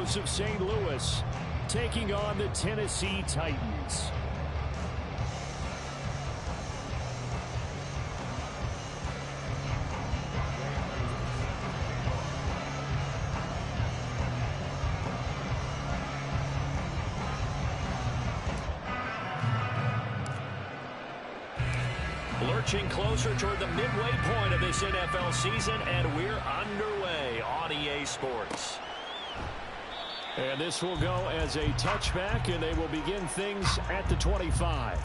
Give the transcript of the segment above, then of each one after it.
Stros of St. Louis taking on the Tennessee Titans. Lurching closer toward the midway point of this NFL season, and we're underway on EA Sports. And this will go as a touchback, and they will begin things at the 25.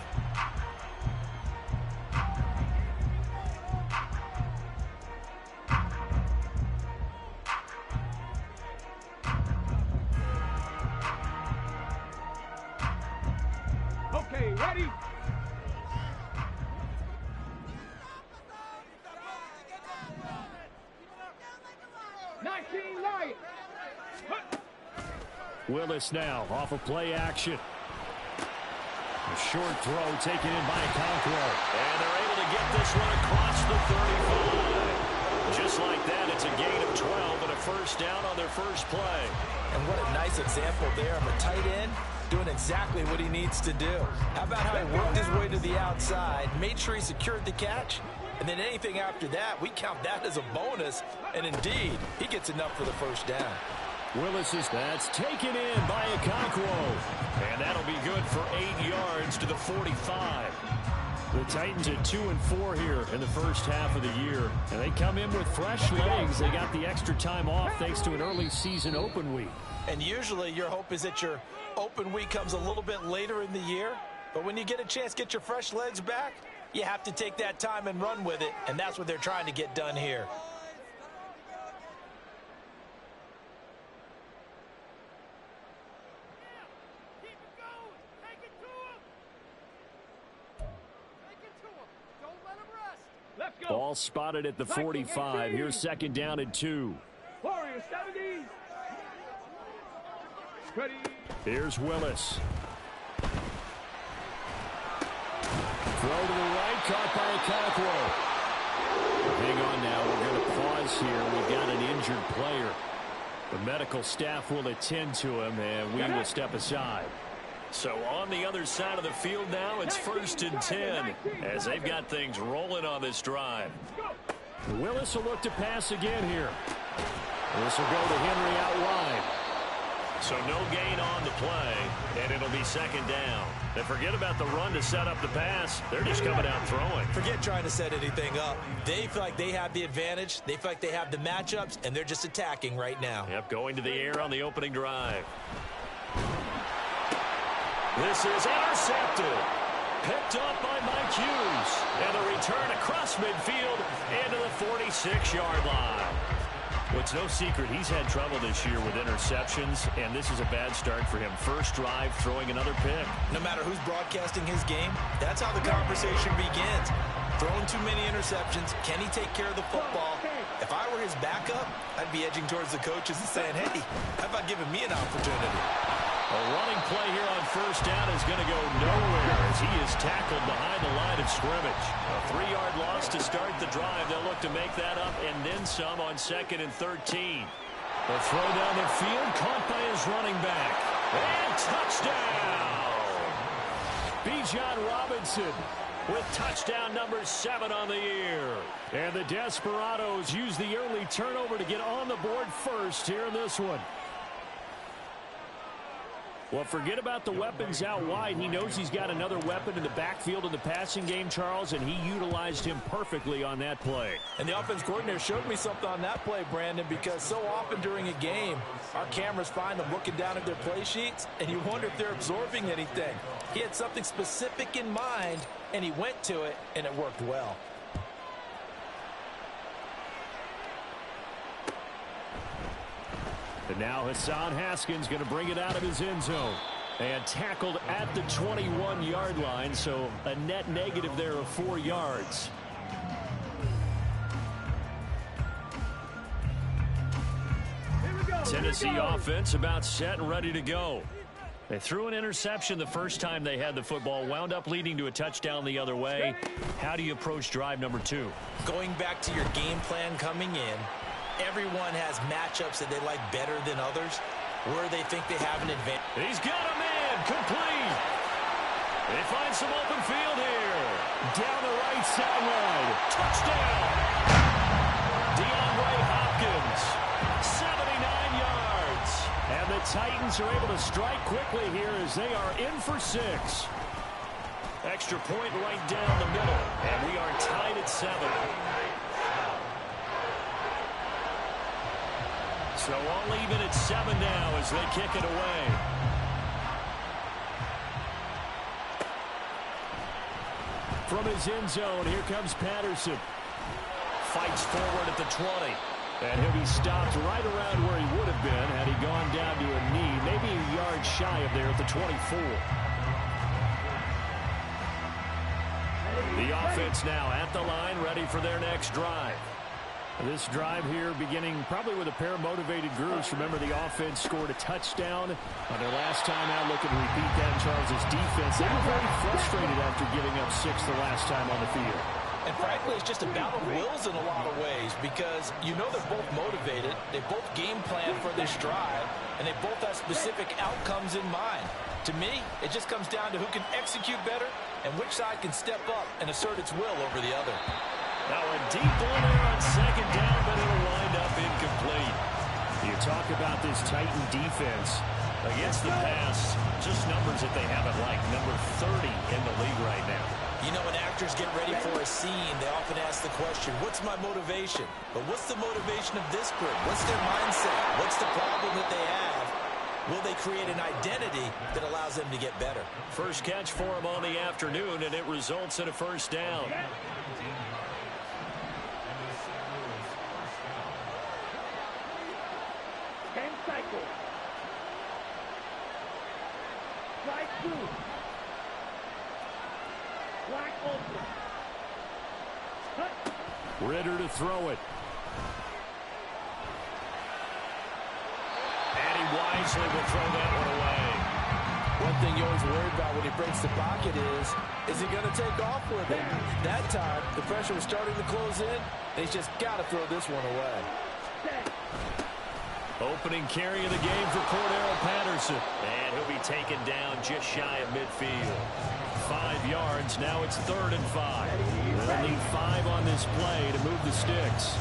Okay, ready? Willis now off of play action. A short throw taken in by Okonkwo. And they're able to get this one across the 35. Just like that, it's a gain of 12 and a first down on their first play. And what a nice example there of a tight end doing exactly what he needs to do. How about how he worked his way to the outside, made sure he secured the catch, and then anything after that, we count that as a bonus. And indeed, he gets enough for the first down. Willis that's taken in by Okonkwo. And that'll be good for 8 yards to the 45. The Titans at 2-4 here in the first half of the year. And they come in with fresh legs. They got the extra time off thanks to an early season open week. And usually your hope is that your open week comes a little bit later in the year. But when you get a chance to get your fresh legs back, you have to take that time and run with it. And that's what they're trying to get done here. Ball spotted at the 45. Here's second down and 2. Warriors 70. Ready. Here's Willis. Throw to the right, caught by Okonkwo. Hang on now, we're going to pause here. We've got an injured player. The medical staff will attend to him, and we will step aside. So on the other side of the field now, it's 1st and 10 as they've got things rolling on this drive. Willis will look to pass again here. This will go to Henry out wide. So no gain on the play, and it'll be second down. And forget about the run to set up the pass. They're just coming out throwing. Forget trying to set anything up. They feel like they have the advantage. They feel like they have the matchups, and they're just attacking right now. Yep, going to the air on the opening drive. This is intercepted. Picked up by Mike Hughes. And a return across midfield into the 46-yard line. Well, it's no secret he's had trouble this year with interceptions, and this is a bad start for him. First drive, throwing another pick. No matter who's broadcasting his game, that's how the conversation begins. Throwing too many interceptions. Can he take care of the football? If I were his backup, I'd be edging towards the coaches and saying, hey, how about giving me an opportunity? A running play here on first down is going to go nowhere as he is tackled behind the line of scrimmage. A 3-yard loss to start the drive. They'll look to make that up and then some on 2nd and 13. The throw down the field, caught by his running back. And touchdown! Bijan Robinson with touchdown number 7 on the year. And the Desperados use the early turnover to get on the board first here in this one. Well, forget about the weapons out wide. He knows he's got another weapon in the backfield in the passing game, Charles, and he utilized him perfectly on that play. And the offense coordinator showed me something on that play, Brandon, because so often during a game, our cameras find them looking down at their play sheets, and you wonder if they're absorbing anything. He had something specific in mind, and he went to it, and it worked well. And now Hassan Haskins going to bring it out of his end zone. And tackled at the 21-yard line, so a net negative there of 4 yards. Tennessee offense about set and ready to go. They threw an interception the first time they had the football, wound up leading to a touchdown the other way. How do you approach drive number 2? Going back to your game plan coming in, everyone has matchups that they like better than others. where they think they have an advantage. He's got a man, complete. They find some open field here. Down the right sideline. Touchdown. DeAndre Hopkins, 79 yards. And the Titans are able to strike quickly here as they are in for 6. Extra point right down the middle. And we are tied at 7. So all even at 7 now as they kick it away. From his end zone, here comes Patterson. Fights forward at the 20. And he'll be stopped right around where he would have been had he gone down to a knee, maybe a yard shy of there at the 24. The offense now at the line, ready for their next drive. This drive here beginning probably with a pair of motivated groups. Remember, the offense scored a touchdown on their last time out. Looking to repeat that in Charles' defense. They were very frustrated after giving up 6 the last time on the field. And frankly, it's just a battle of wills in a lot of ways because you know they're both motivated. They both game plan for this drive, and they both have specific outcomes in mind. To me, it just comes down to who can execute better and which side can step up and assert its will over the other. Now a deep ball there on second down, but it'll wind up incomplete. You talk about this Titan defense against the pass, just numbers that they haven't liked. Number 30 in the league right now. You know, when actors get ready for a scene, they often ask the question, what's my motivation? But what's the motivation of this group? What's their mindset? What's the problem that they have? Will they create an identity that allows them to get better? First catch for him on the afternoon, and it results in a first down. 10 cycles. Strike 2. Black open. Cut. Ritter to throw it. And he wisely will throw that one away. One thing you're always worried about when he breaks the pocket is he going to take off with it? That time, the pressure was starting to close in. He's just got to throw this one away. Opening carry of the game for Cordero Patterson. And he'll be taken down just shy of midfield. 5 yards. Now it's 3rd and 5. They'll need 5 on this play to move the sticks.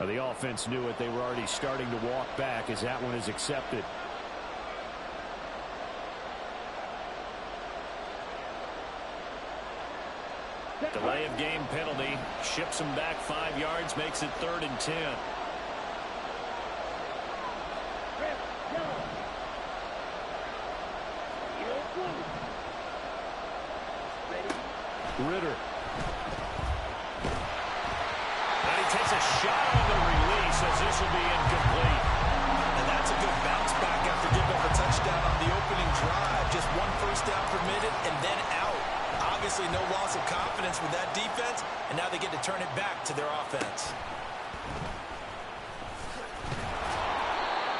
The offense knew it. They were already starting to walk back as that one is accepted. Delay of game penalty. Ships him back 5 yards. Makes it 3rd and 10. Ritter. Takes a shot on the release as this will be incomplete. And that's a good bounce back after giving up a touchdown on the opening drive. Just 1 first down permitted and then out. Obviously no loss of confidence with that defense, and now they get to turn it back to their offense.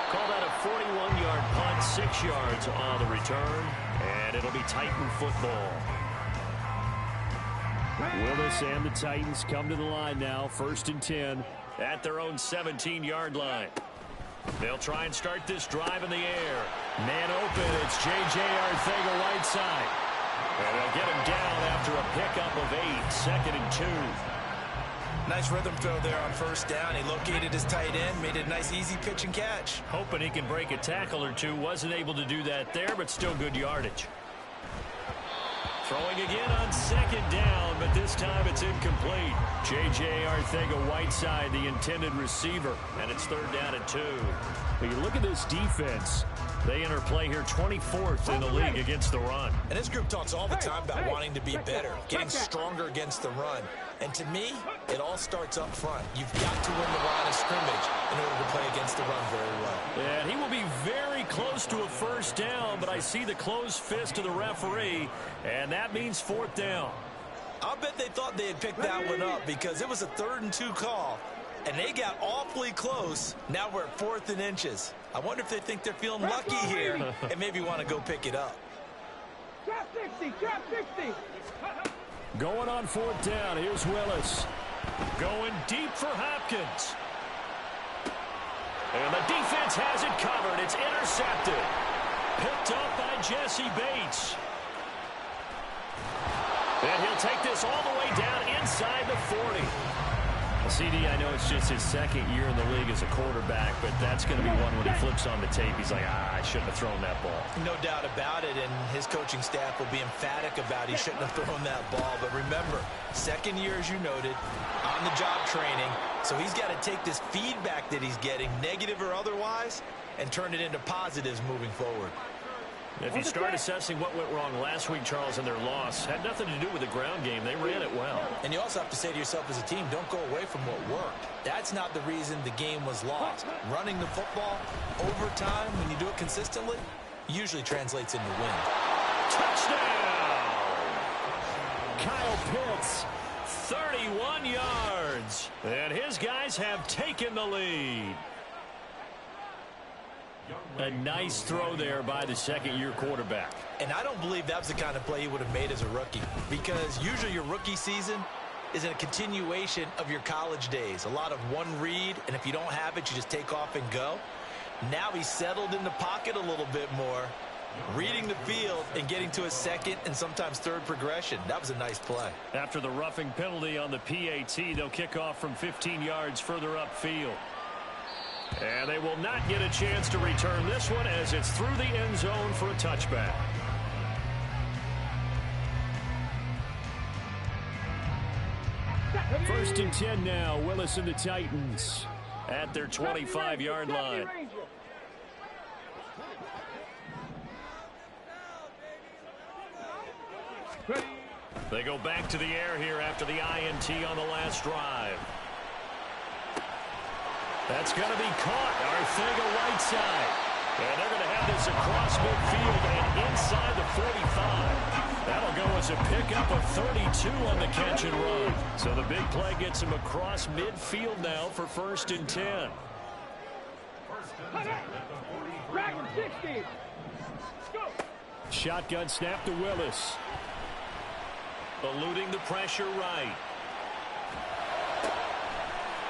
Call that a 41-yard punt, 6 yards on the return, and it'll be Titan football. Willis and the Titans come to the line now. 1st and 10 at their own 17-yard line. They'll try and start this drive in the air. Man open. It's J.J. Arcega-Whiteside. And they'll get him down after a pickup of 8. 2nd and 2. Nice rhythm throw there on 1st down. He located his tight end, made a nice easy pitch and catch. Hoping he can break a tackle or two. Wasn't able to do that there, but still good yardage. Throwing again on 2nd down, but this time it's incomplete. J.J. Arcega-Whiteside, the intended receiver, and it's 3rd down and 2. When you look at this defense, they enter play here 24th in the league against the run. And this group talks all the time about wanting to be better, getting stronger against the run. And to me, it all starts up front. You've got to win the line of scrimmage in order to play against the run very well. And he will be very close to a 1st down, but I see the closed fist of the referee, and that means 4th down. I'll bet they thought they had picked that one up because it was a 3rd and 2 call, and they got awfully close. Now we're at 4th and inches. I wonder if they think they're feeling lucky here and maybe want to go pick it up. Drop 60, drop 60. Going on 4th down. Here's Willis. Going deep for Hopkins. And the defense has it covered. It's intercepted. Picked up by Jesse Bates. And he'll take this all the way down inside the 40. CD, I know it's just his 2nd year in the league as a quarterback, but that's going to be one when he flips on the tape. He's like, I shouldn't have thrown that ball. No doubt about it, and his coaching staff will be emphatic about he shouldn't have thrown that ball. But remember, 2nd year, as you noted, on-the-job training. So he's got to take this feedback that he's getting, negative or otherwise, and turn it into positives moving forward. If you start assessing what went wrong last week, Charles, in their loss, had nothing to do with the ground game. They ran it well. And you also have to say to yourself as a team, don't go away from what worked. That's not the reason the game was lost. Running the football over time, when you do it consistently, usually translates into win. Touchdown! Kyle Pitts, 31 yards. And his guys have taken the lead. A nice throw there by the 2nd-year quarterback. And I don't believe that was the kind of play he would have made as a rookie, because usually your rookie season is a continuation of your college days. A lot of one read, and if you don't have it, you just take off and go. Now he's settled in the pocket a little bit more, reading the field and getting to a 2nd and sometimes 3rd progression. That was a nice play. After the roughing penalty on the PAT, they'll kick off from 15 yards further upfield. And they will not get a chance to return this one as it's through the end zone for a touchback. First and 10 now. Willis and the Titans at their 25-yard line. They go back to the air here after the INT on the last drive. That's going to be caught. Arthega right side. And they're going to have this across midfield and inside the 45. That'll go as a pickup of 32 on the catch and run. So the big play gets him across midfield now for 1st and 10. Dragon 60. Go. Shotgun snap to Willis. Eluding the pressure right.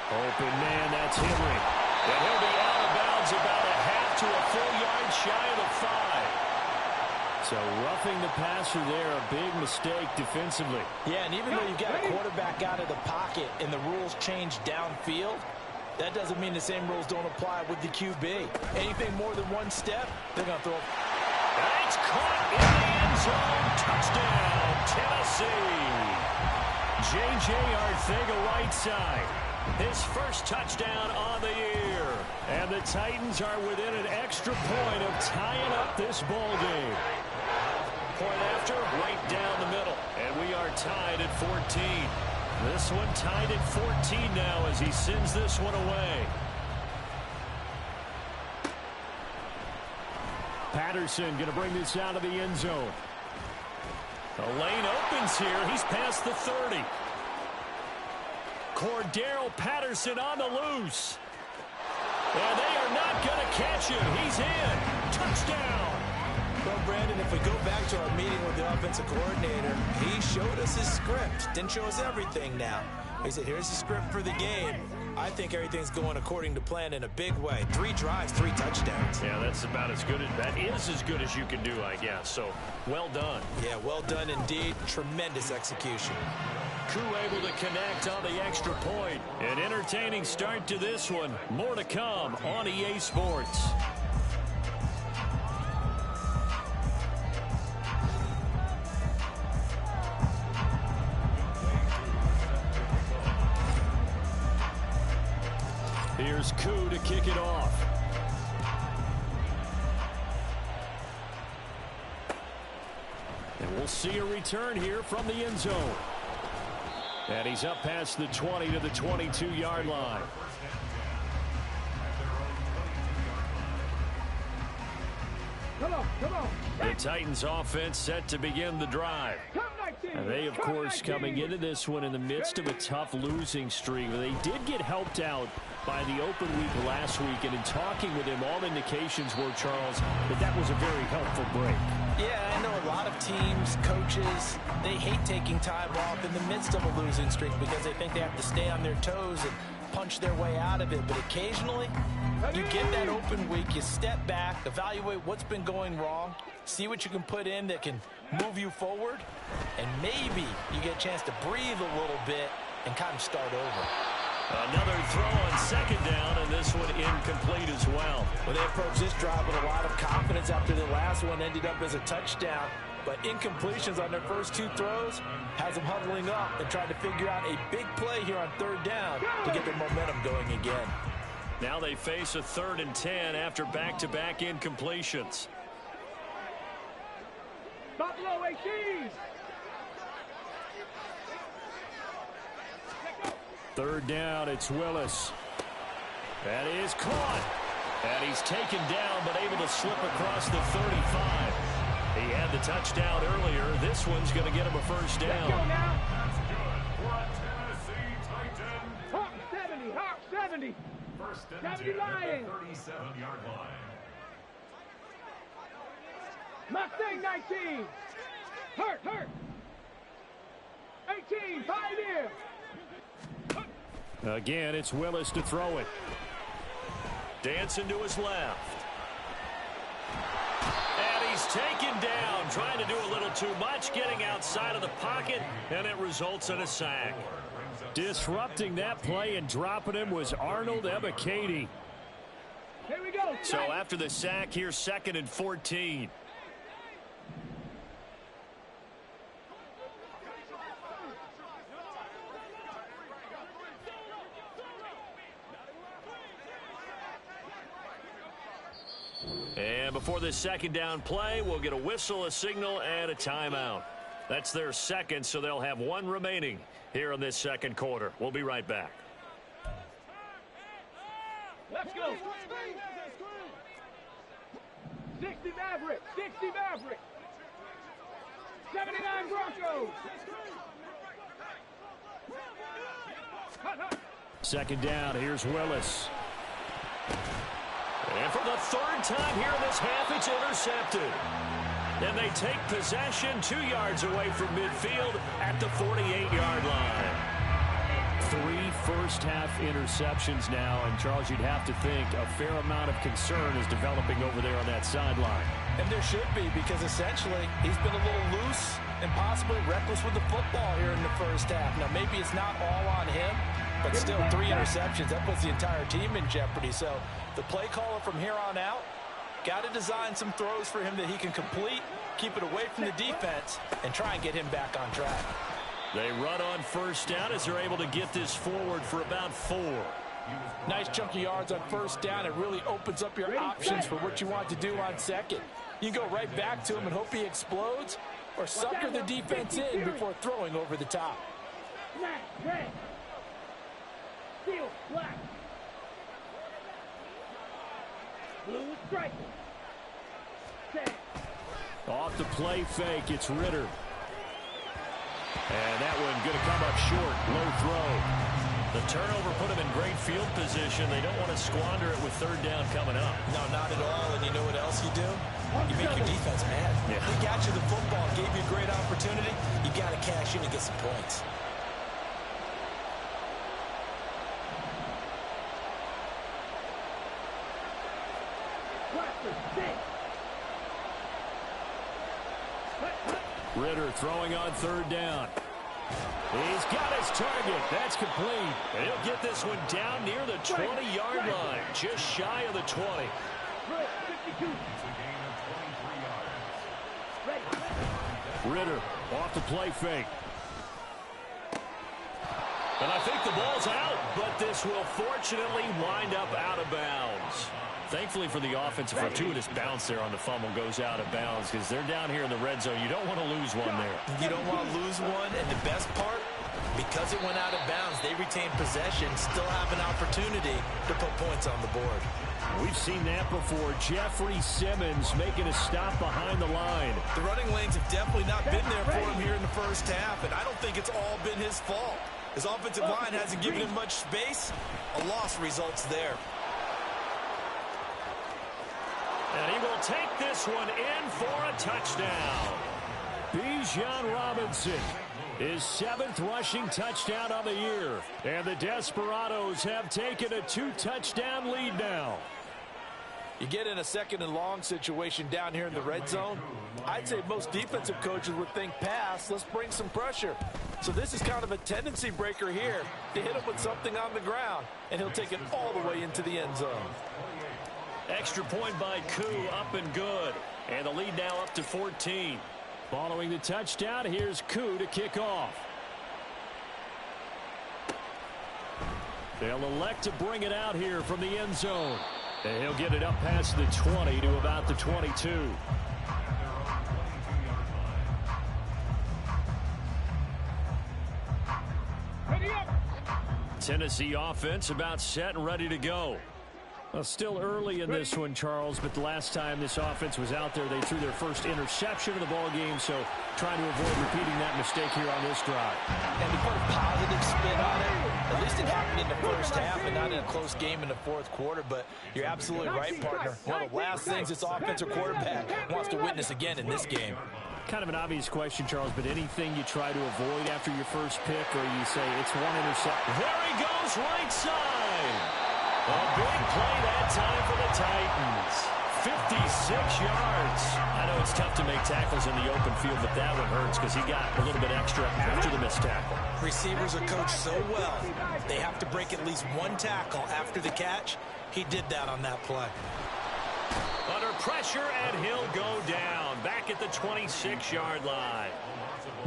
Open man, that's Henry. And he'll be out of bounds about a half to a full yard shy of the 5. So roughing the passer there, a big mistake defensively. Yeah, and even though you've got a quarterback out of the pocket and the rules change downfield, that doesn't mean the same rules don't apply with the QB. Anything more than one step, they're going to throw. That's caught in the end zone. Touchdown, Tennessee. J.J. Arthega right side. His first touchdown on the year. And the Titans are within an extra point of tying up this ball game. Point after, right down the middle. And we are tied at 14. This one tied at 14 now as he sends this one away. Patterson going to bring this out of the end zone. The lane opens here. He's past the 30. Cordero Patterson on the loose. And they are not going to catch him. He's in. Touchdown. Well, Brandon, if we go back to our meeting with the offensive coordinator, he showed us his script. Didn't show us everything now. He said, here's the script for the game. I think everything's going according to plan in a big way. 3 drives, 3 touchdowns. Yeah, that's about as good as you can do, I guess. So, well done. Yeah, well done indeed. Tremendous execution. Crew able to connect on the extra point. An entertaining start to this one. More to come on EA Sports. Here's Koo to kick it off. And we'll see a return here from the end zone. And he's up past the 20 to the 22-yard line. Come on. The Titans offense set to begin the drive. And they, of course, coming into this one in the midst of a tough losing streak. They did get helped out by the open week last week, and in talking with him, all indications were, Charles, that was a very helpful break. Yeah, I know a lot of teams, coaches, they hate taking time off in the midst of a losing streak because they think they have to stay on their toes and punch their way out of it. But occasionally, you get that open week, you step back, evaluate what's been going wrong, see what you can put in that can move you forward, and maybe you get a chance to breathe a little bit and kind of start over. Another throw on second down, and this one incomplete as well. Well, they approached this drive with a lot of confidence after the last one ended up as a touchdown. But incompletions on their first two throws has them huddling up and trying to figure out a big play here on third down to get their momentum going again. Now they face a 3rd and 10 after back-to-back incompletions. Buffalo 18. 3rd down, it's Willis. That is caught. And he's taken down, but able to slip across the 35. He had the touchdown earlier. This one's going to get him a first down. That's good for a Tennessee Titan. Hawk 70, Hawk 70. First and 70 10 at Lions. the 37-yard line. Mustang 19. Hurt. 18, 5 here. Again, it's Willis to throw it. Dancing to his left. And he's taken down, trying to do a little too much, getting outside of the pocket, and it results in a sack. Disrupting that play and dropping him was Arnold Ebiketie. Here we go. So after the sack, here's 2nd and 14. And before this second down play, we'll get a whistle, a signal, and a timeout. That's their second, so they'll have one remaining here in this second quarter. We'll be right back. Let's go. 60 Maverick. 79 Broncos. Second down, here's Willis. And for the 3rd time here in this half, it's intercepted. And they take possession 2 yards away from midfield at the 48-yard line. 3 first-half interceptions now, and Charles, you'd have to think a fair amount of concern is developing over there on that sideline. And there should be, because essentially he's been a little loose and possibly reckless with the football here in the first half. Now, maybe it's not all on him, but still 3 interceptions. That puts the entire team in jeopardy. So the play caller from here on out got to design some throws for him that he can complete, keep it away from the defense, and try and get him back on track. They run on first down as they're able to get this forward for about 4. Nice chunk of yards on first down. It really opens up your options for what you want to do on second. You can go right back to him and hope he explodes, or sucker the defense in before throwing over the top. Black, red. Steel, black. Blue striker. Off the play fake, it's Ritter. And that one going to come up short. Low throw. The turnover put him in great field position. They don't want to squander it with 3rd down coming up. No, not at all. And you know what else you do? You make your defense mad. Yeah. They got you the football, gave you a great opportunity. You got to cash in and get some points. Ritter throwing on 3rd down. He's got his target. That's complete. And he'll get this one down near the 20-yard line, just shy of the 20. Ritter off the play fake. And I think the ball's out, but this will fortunately wind up out of bounds. Thankfully for the offense, a fortuitous bounce there on the fumble goes out of bounds because they're down here in the red zone. You don't want to lose one there. You don't want to lose one, and the best part, because it went out of bounds, they retain possession, still have an opportunity to put points on the board. We've seen that before. Jeffrey Simmons making a stop behind the line. The running lanes have definitely not been there for him here in the first half, and I don't think it's all been his fault. His offensive line hasn't given him much space. A loss results there. And he will take this one in for a touchdown. Bijan Robinson, his 7th rushing touchdown of the year. And the Desperados have taken a 2-touchdown lead now. You get in a 2nd and long situation down here in the red zone. I'd say most defensive coaches would think pass, let's bring some pressure. So this is kind of a tendency breaker here to hit him with something on the ground, and he'll take it all the way into the end zone. Extra point by Koo, up and good. And the lead now up to 14. Following the touchdown, here's Koo to kick off. They'll elect to bring it out here from the end zone. And he'll get it up past the 20 to about the 22. Tennessee offense about set and ready to go. Well, still early in this one, Charles, but the last time this offense was out there, they threw their first interception of the ball game, so trying to avoid repeating that mistake here on this drive. And to put a positive spin on it, at least it happened in the first half and not in a close game in the 4th quarter, but you're absolutely right, partner. One of the last things this offensive quarterback wants to witness again in this game. Kind of an obvious question, Charles, but anything you try to avoid after your first pick, or you say it's one interception? There he goes, right side. A big play that time for the Titans. 56 yards. I know it's tough to make tackles in the open field, but that one hurts because he got a little bit extra after the missed tackle. Receivers are coached so well, they have to break at least one tackle after the catch. He did that on that play. Under pressure, and he'll go down. Back at the 26-yard line.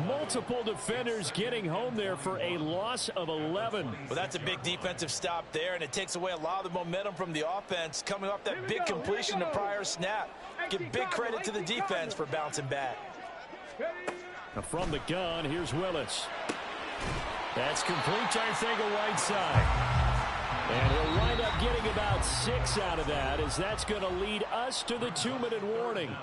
Multiple defenders getting home there for a loss of 11. Well, that's a big defensive stop there, and it takes away a lot of the momentum from the offense coming off that big completion the prior snap. Give big credit to the defense for bouncing back. Now from the gun, here's Willis. That's complete to Arcega-Whiteside. And he'll wind up getting about 6 out of that, as that's going to lead us to the 2-minute warning.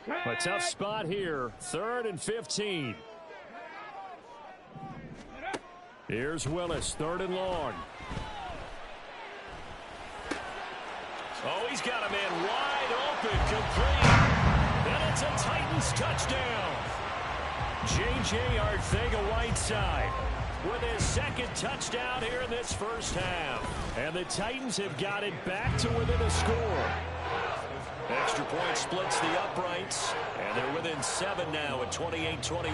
A tough spot here. 3rd and 15. Here's Willis, 3rd and long. Oh, he's got a man wide open, complete. And it's a Titans touchdown. J.J. Arcega-Whiteside with his 2nd touchdown here in this first half. And the Titans have got it back to within a score. Extra point splits the uprights, and they're within 7 now at 28-21.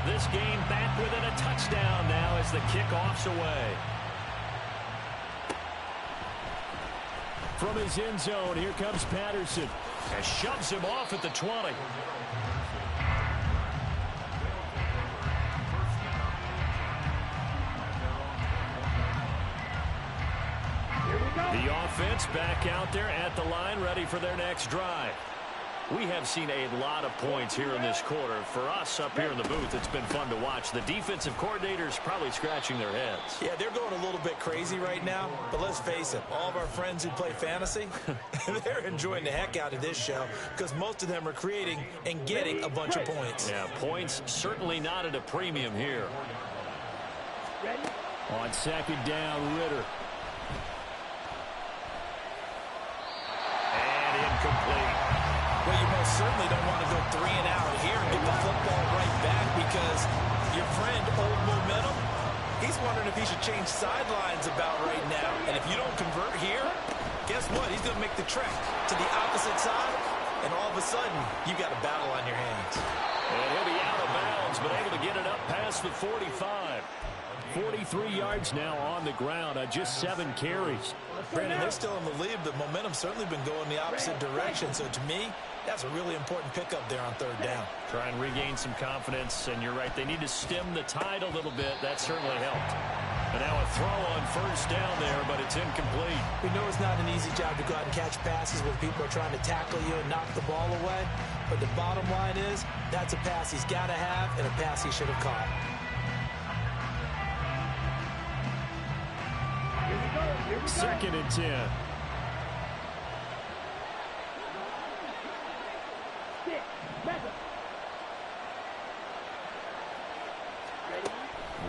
This game back within a touchdown now as the kickoff's away. From his end zone, here comes Patterson, and shoves him off at the 20. The offense back out there at the line, ready for their next drive. We have seen a lot of points here in this quarter. For us up here in the booth, it's been fun to watch. The defensive coordinators probably scratching their heads. Yeah, they're going a little bit crazy right now, but let's face it, all of our friends who play fantasy, they're enjoying the heck out of this show because most of them are creating and getting a bunch of points. Yeah, points certainly not at a premium here. On 2nd down, Ritter. Incomplete. Well, you most certainly don't want to go 3 and out here and get the football right back because your friend, Old Momentum, he's wondering if he should change sidelines about right now. And if you don't convert here, guess what? He's going to make the trek to the opposite side, and all of a sudden, you got a battle on your hands. And he'll be out of bounds, but able to get it up past the 45. 43 yards now on the ground on just 7 carries. Brandon, they're still in the lead, but momentum's certainly been going the opposite direction. So to me, that's a really important pickup there on 3rd down. Try and regain some confidence, and you're right. They need to stem the tide a little bit. That certainly helped. And now a throw on 1st down there, but it's incomplete. We know it's not an easy job to go out and catch passes when people are trying to tackle you and knock the ball away. but the bottom line is that's a pass he's got to have and a pass he should have caught. Here we go. 2nd and 10.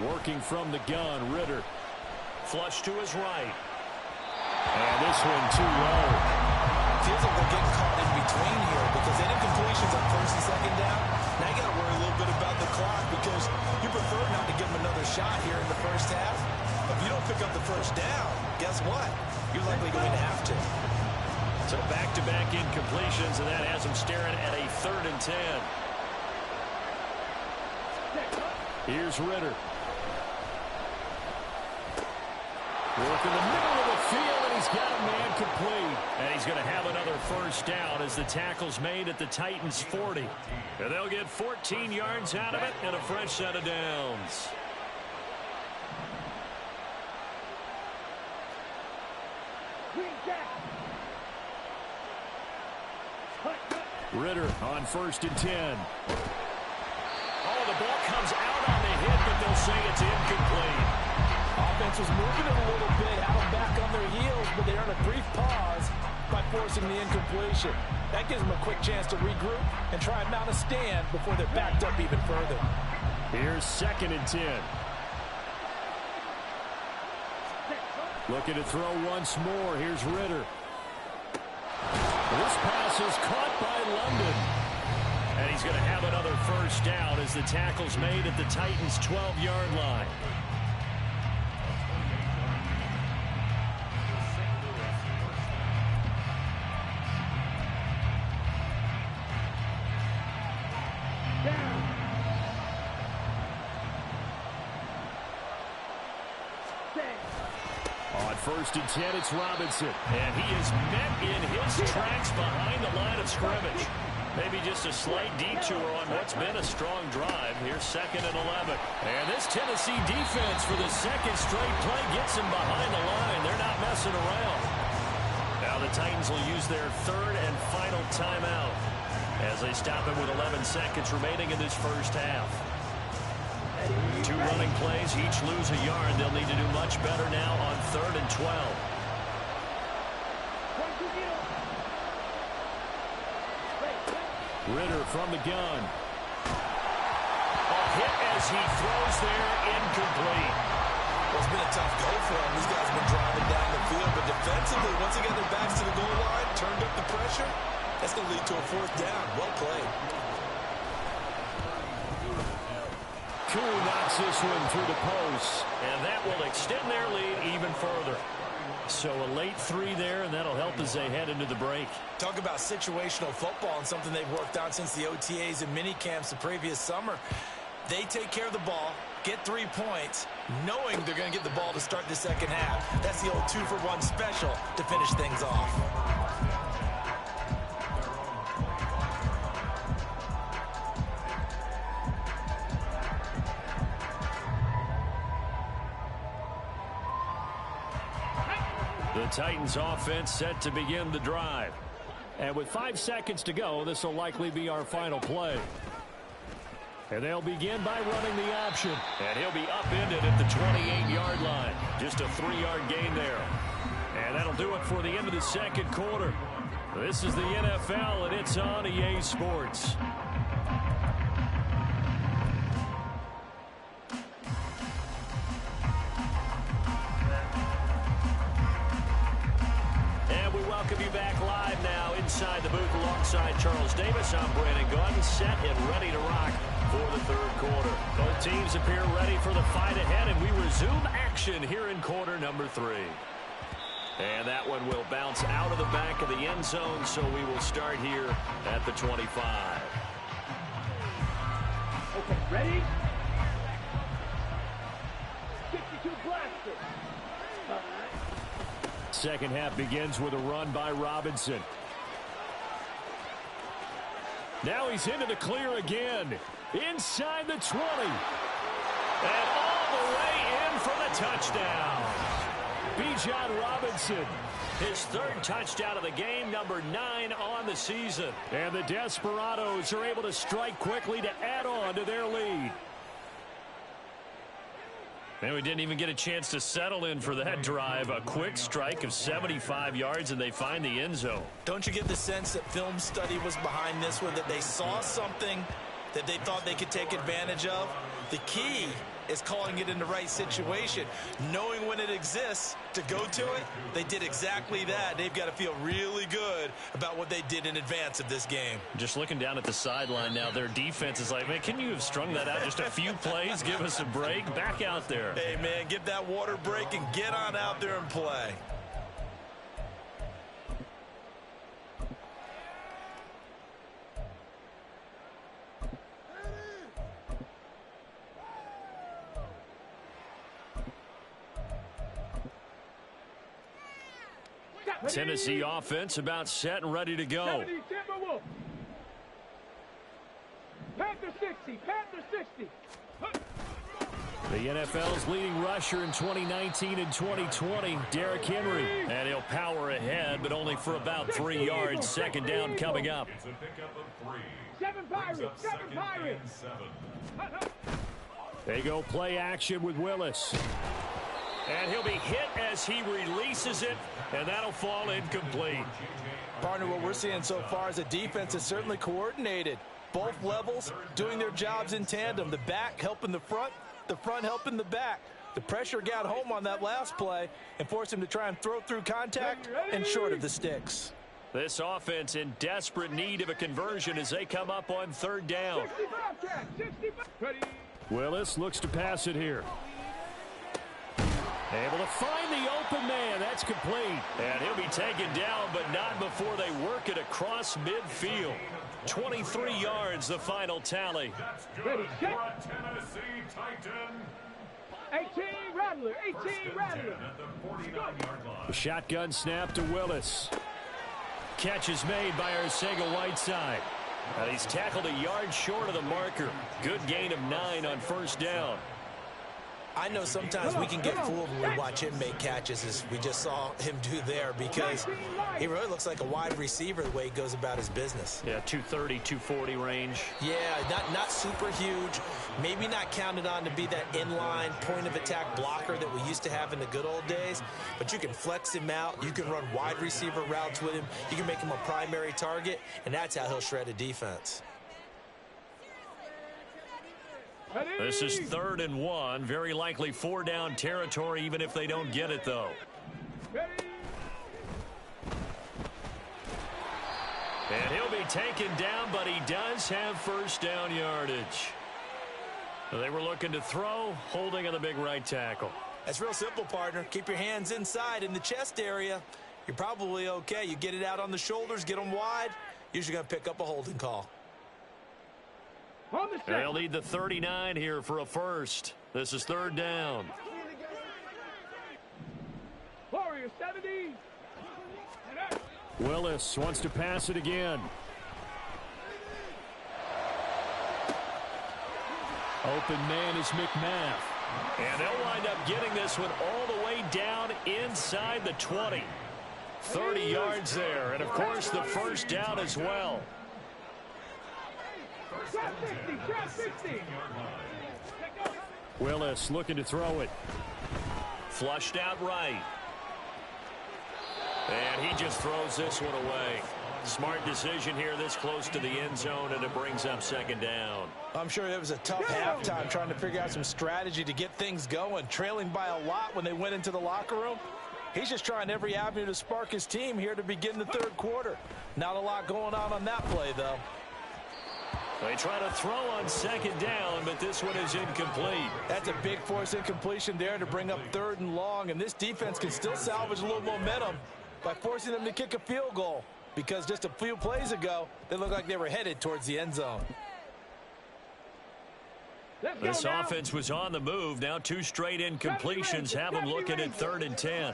Working from the gun, Ritter. Flush to his right. And this one too low. Feels like they're getting caught in between here because any completions on 1st and 2nd down, now you got to worry a little bit about the clock because you prefer not to give them another shot here in the 1st half. But if you don't pick up the 1st down, guess what? You're likely going to have to. So back-to-back incompletions, and that has him staring at a 3rd and 10. Here's Ritter. Work in the middle of the field, and he's got a man complete. And he's going to have another 1st down as the tackle's made at the Titans' 40. And they'll get 14 yards out of it and a fresh set of downs. Ritter on 1st and 10. Oh, the ball comes out on the hit, but they'll say it's incomplete. Offense was moving it a little bit, had them back on their heels, but they earned a brief pause by forcing the incompletion. That gives them a quick chance to regroup and try and mount a stand before they're backed up even further. Here's 2nd and 10. Looking to throw once more. Here's Ritter. This pass is caught by London. And he's going to have another 1st down as the tackle's made at the Titans' 12-yard line. On 1st and 10, it's Robinson. And he is met in his tracks behind the line of scrimmage. Maybe just a slight detour on what's been a strong drive. Here's 2nd and 11. And this Tennessee defense for the 2nd straight play gets him behind the line. They're not messing around. Now the Titans will use their 3rd and final timeout as they stop him with 11 seconds remaining in this 1st half. 2 running plays, each lose a yard. They'll need to do much better now on 3rd and 12. Ritter from the gun. A hit as he throws there, incomplete. Well, it's been a tough go for them. These guys have been driving down the field, but defensively, once they get their backs to the goal line, turned up the pressure, that's going to lead to a 4th down. Well played. Koo knocks this one through the post, and that will extend their lead even further. So a late 3 there, and that'll help as they head into the break. Talk about situational football and something they've worked on since the OTAs and mini camps the previous summer. They take care of the ball, get 3 points, knowing they're going to get the ball to start the 2nd half. That's the old 2-for-1 special to finish things off. The Titans offense set to begin the drive. And with 5 seconds to go, this will likely be our final play. And they'll begin by running the option. And he'll be upended at the 28-yard line. Just a 3-yard gain there. And that'll do it for the end of the 2nd quarter. This is the NFL, and it's on EA Sports. Welcome you back live now inside the booth alongside Charles Davis. I'm Brandon Gordon, set and ready to rock for the 3rd quarter. Both teams appear ready for the fight ahead, and we resume action here in quarter number 3. And that one will bounce out of the back of the end zone, so we will start here at the 25. Okay, ready? 52 blaster. 2nd half begins with a run by Robinson. Now he's into the clear again. Inside the 20. And all the way in for the touchdown. Bijan Robinson His third touchdown of the game, number 9 on the season. And the Desperados are able to strike quickly to add on to their lead. And we didn't even get a chance to settle in for that drive. A quick strike of 75 yards, and they find the end zone. Don't you get the sense that film study was behind this one, that they saw something that they thought they could take advantage of? The key is calling it in the right situation, knowing when it exists to go to it. They did exactly that. They've got to feel really good about what they did in advance of this game. Just looking down at the sideline now, their defense is like, man, can you have strung that out just a few plays? Give us a break. Back out there. Hey, man, give that water break and get on out there and play. Tennessee offense about set and ready to go. 70, Timberwolves. Panther 60, Panther 60. The NFL's leading rusher in 2019 and 2020, Derrick Henry. And he'll power ahead, but only for about 3 yards. Second down coming up. It's a pickup of 3. 7 Pirates, 7 Pirates. 7. They go play action with Willis. And he'll be hit as he releases it, and that'll fall incomplete. Partner, what we're seeing so far is the defense is certainly coordinated. Both levels doing their jobs in tandem. The back helping the front helping the back. The pressure got home on that last play and forced him to try and throw through contact and short of the sticks. This offense in desperate need of a conversion as they come up on third down. 65 catch, 65. Ready. Willis looks to pass it here. Able to find the open man. That's complete. And he'll be taken down, but not before they work it across midfield. 23 yards, the final tally. That's good for a Tennessee Titan. 18 Rattler, 18 Rattler. At the 49-yard line. The shotgun snap to Willis. Catch is made by Arcega-Whiteside. And he's tackled a yard short of the marker. Good gain of 9 on first down. I know sometimes we can get fooled when we watch him make catches, as we just saw him do there, because he really looks like a wide receiver the way he goes about his business. Yeah, 230, 240 range. Yeah, not super huge. Maybe not counted on to be that inline point-of-attack blocker that we used to have in the good old days, but you can flex him out. You can run wide receiver routes with him. You can make him a primary target, and that's how he'll shred a defense. This is 3rd and 1. Very likely 4-down territory, even if they don't get it, though. And he'll be taken down, but he does have first down yardage. They were looking to throw, holding on the big right tackle. That's real simple, partner. Keep your hands inside in the chest area. You're probably okay. You get it out on the shoulders, get them wide. Usually going to pick up a holding call. They'll need the 39 here for a first. This is 3rd down. Warrior 70. Willis wants to pass it again. Open man is McMath. And they'll wind up getting this one all the way down inside the 20. 30 yards there, and of course the first down as well. Willis looking to throw it. Flushed out right. And he just throws this one away. Smart decision here this close to the end zone, and it brings up 2nd down. I'm sure it was a tough halftime trying to figure out some strategy to get things going. Trailing by a lot when they went into the locker room. He's just trying every avenue to spark his team here to begin the 3rd quarter. Not a lot going on that play, though. They try to throw on 2nd down, but this one is incomplete. That's a big force incompletion there to bring up 3rd and long, and this defense can still salvage a little momentum by forcing them to kick a field goal, because just a few plays ago, they looked like they were headed towards the end zone. This offense was on the move. Now 2 straight incompletions have them looking at 3rd and 10.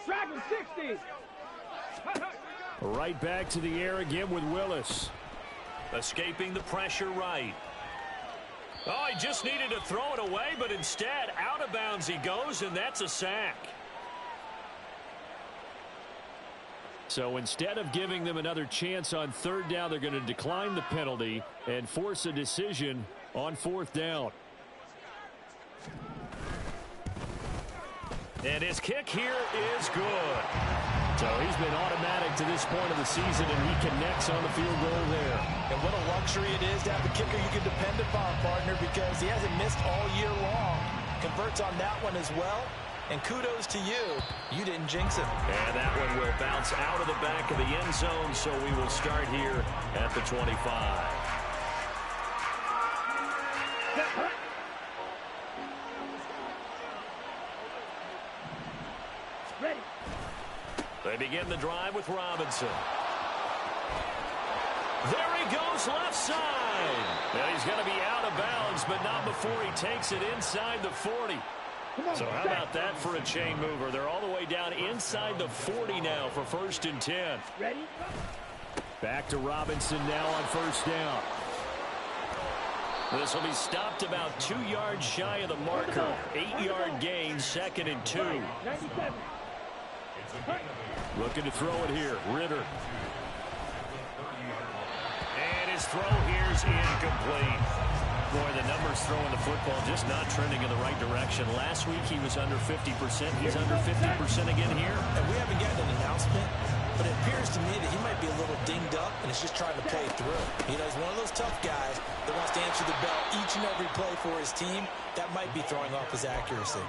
Dragon 60. Right back to the air again with Willis. Escaping the pressure right. Oh, he just needed to throw it away, but instead, out of bounds he goes, and that's a sack. So instead of giving them another chance on third down, they're going to decline the penalty and force a decision on fourth down. And his kick here is good. So he's been automatic to this point of the season, and he connects on the field goal there. And what a luxury it is to have a kicker you can depend upon, partner, because he hasn't missed all year long. Converts on that one as well. And kudos to you. You didn't jinx it. And that one will bounce out of the back of the end zone, so we will start here at the 25. Ready. They begin the drive with Robinson. There he goes, left side. And he's going to be out of bounds, but not before he takes it inside the 40. So how about that for a chain mover? They're all the way down inside the 40 now for 1st and 10. Ready. Back to Robinson now on first down. This will be stopped about 2 yards shy of the marker. 8-yard gain, 2nd and 2. 97. Looking to throw it here. Ritter. And his throw here's incomplete. Boy, the numbers throwing the football just not trending in the right direction. Last week he was under 50%. He's under 50% again here. And we haven't gotten an announcement, but it appears to me that he might be a little dinged up and is just trying to play through. He's one of those tough guys that wants to answer the bell each and every play for his team. That might be throwing off his accuracy.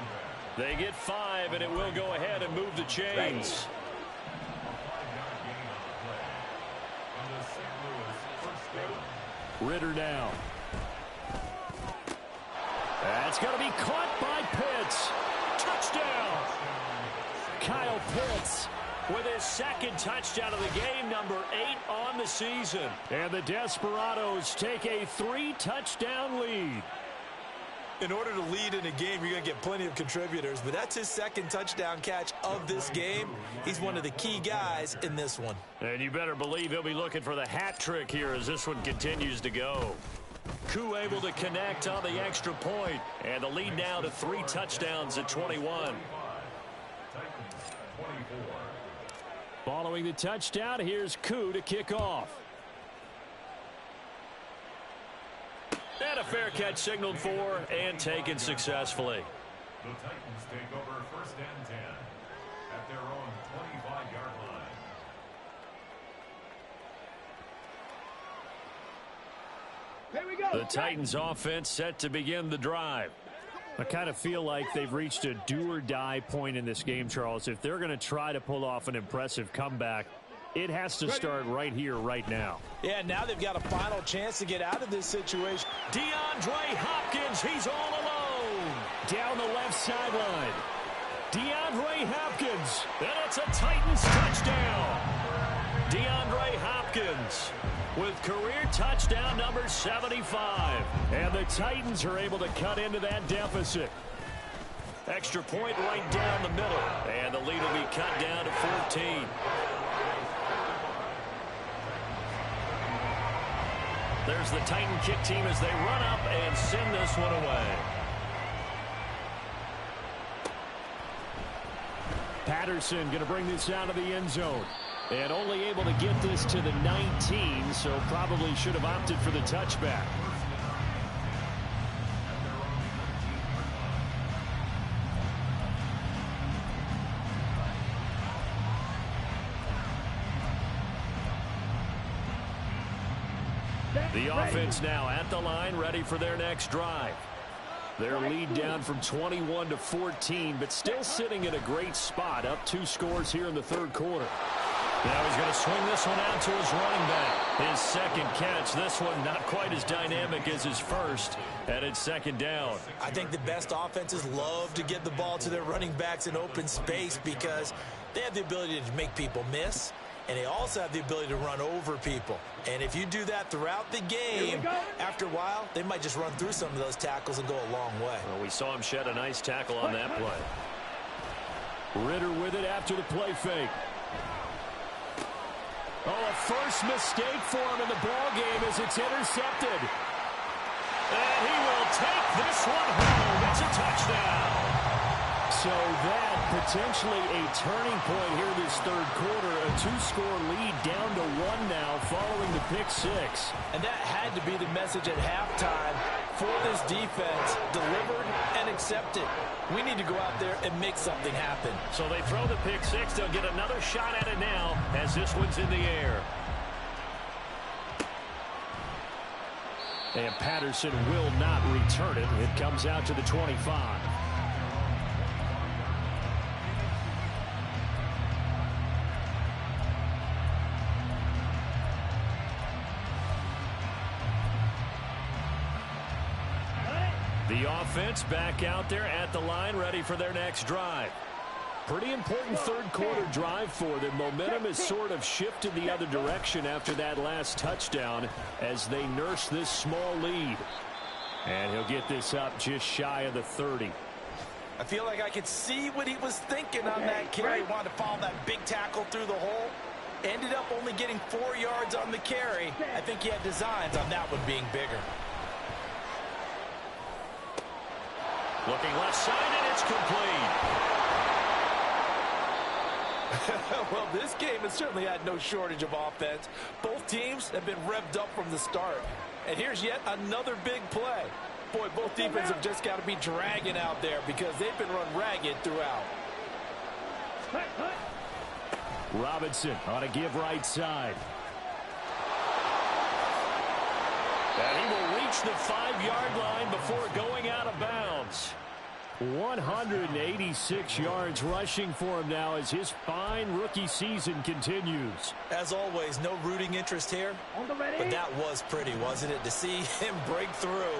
They get 5, and it will go ahead and move the chains. Ritter now. That's going to be caught by Pitts. Touchdown. Kyle Pitts with his 2nd touchdown of the game, number 8 on the season. And the Desperados take a 3-touchdown lead. In order to lead in a game, you're going to get plenty of contributors, but that's his 2nd touchdown catch of this game. He's one of the key guys in this one. And you better believe he'll be looking for the hat trick here as this one continues to go. Koo able to connect on the extra point, and the lead now to 3 touchdowns at 21. Following the touchdown, here's Koo to kick off. And a fair catch signaled for and taken successfully. The Titans take over 1st and 10 at their own 25-yard line. Here we go. The Titans offense set to begin the drive. I kind of feel like they've reached a do-or-die point in this game, Charles. If they're going to try to pull off an impressive comeback, it has to start right here, right now. Yeah, now they've got a final chance to get out of this situation. DeAndre Hopkins, he's all alone. Down the left sideline. DeAndre Hopkins, and it's a Titans touchdown. DeAndre Hopkins with career touchdown number 75. And the Titans are able to cut into that deficit. Extra point right down the middle. And the lead will be cut down to 14. There's the Titan kick team as they run up and send this one away. Patterson going to bring this out of the end zone. And only able to get this to the 19, so probably should have opted for the touchback. The offense now at the line, ready for their next drive. Their lead down from 21 to 14, but still sitting in a great spot, up 2 scores here in the 3rd quarter. Now he's going to swing this one out to his running back. His 2nd catch. This one not quite as dynamic as his first, and it's 2nd down. I think the best offenses love to get the ball to their running backs in open space because they have the ability to make people miss, and they also have the ability to run over people. And if you do that throughout the game, after a while, they might just run through some of those tackles and go a long way. Well, we saw him shed a nice tackle on that play. Ritter with it after the play fake. Oh, a first mistake for him in the ball game as it's intercepted. And he will take this one home. It's a touchdown. So that potentially a turning point here this third quarter. A two-score lead down to one now following the pick six. And that had to be the message at halftime for this defense. Delivered and accepted. We need to go out there and make something happen. So they throw the pick six. They'll get another shot at it now as this one's in the air. And Patterson will not return it. It comes out to the 25. The offense back out there at the line, ready for their next drive. Pretty important third quarter drive for them. Momentum has sort of shifted the other direction after that last touchdown as they nurse this small lead. And he'll get this up just shy of the 30. I feel like I could see what he was thinking on that carry. He wanted to follow that big tackle through the hole. Ended up only getting 4 yards on the carry. I think he had designs on that one being bigger. Looking left side, and it's complete. Well, this game has certainly had no shortage of offense. Both teams have been revved up from the start. And here's yet another big play. Boy, both defenses have just got to be dragging out there because they've been run ragged throughout. Robinson on a give right side. And he will reach the 5-yard line before going out of bounds. 186 yards rushing for him now as his fine rookie season continues. As always, no rooting interest here, but that was pretty, wasn't it? To see him break through